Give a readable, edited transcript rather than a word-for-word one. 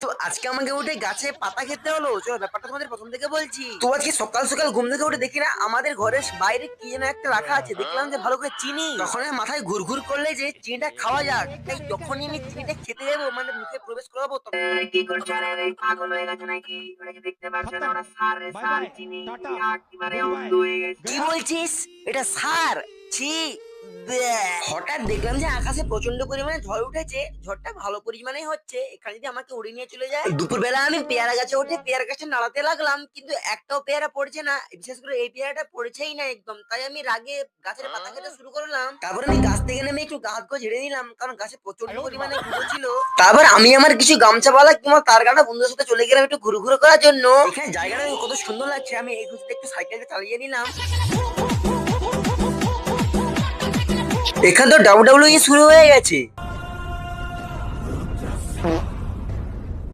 তো আজকে আমাকে উঠে গাছে পাতা খেতে হলো। চলো ব্যাপারটা তোমাদের প্রথম থেকে বলছি। তো আজকে সকাল সকাল ঘুম থেকে উঠে দেখি না আমাদের ঘরের বাইরে কি যেন একটা রাখা আছে। দেখলাম যে ভালো করে চিনি, তখন আমার মাথায় ঘুরঘুর করলে যে চিনিটা খাওয়া যাক। তাই যখনই আমি চিনিটা খেতে যাবো, মানে মুখে প্রবেশ করাবো, তখন खत्म। Bye bye. Tata. Goodbye. কি गया। বলছিস? এটা সার? ছি! ব্যাহ! হঠাৎ দেখলাম যে আকাশে প্রচন্ড পরিমাণে ঝড় উঠেছে। ঝড়টা ভালো পরিমাণেই হচ্ছে। এখানে যদি আমাকে উড়িয়ে নিয়ে চলে যায়। দুপুরবেলা আমি পেয়ারা গাছে উঠে পেয়ারা গাছটা নাড়াতে লাগলাম, কিন্তু একটাও পেয়ারা পড়ছে না। বিশেষ করে এই পেয়ারাটা পড়ছেই না একদম। তাই আমি রাগে গাছের পাতা খেতে শুরু করলাম। তারপর আমি গাছ থেকে নেমে একটু গাছগুলো ঝেড়ে নিলাম, কারণ গাছে প্রচন্ড आयो रे পরিমাণে माँ। গুঁড়ো ছিল। তারপর আমি আমার কিছু গামছাওয়ালা কিংবা তার কাটা বন্ধুদের সাথে চলে গেলাম একটু ঘুরঘুরো করার জন্য। এখানে জায়গাটা কত সুন্দর লাগছে। আমি এই ঘুরতে একটু সাইকেলটা চালিয়ে নিলাম। এখানে তো ডাব্লিউডাব্লিউই শুরু হয়ে গেছে।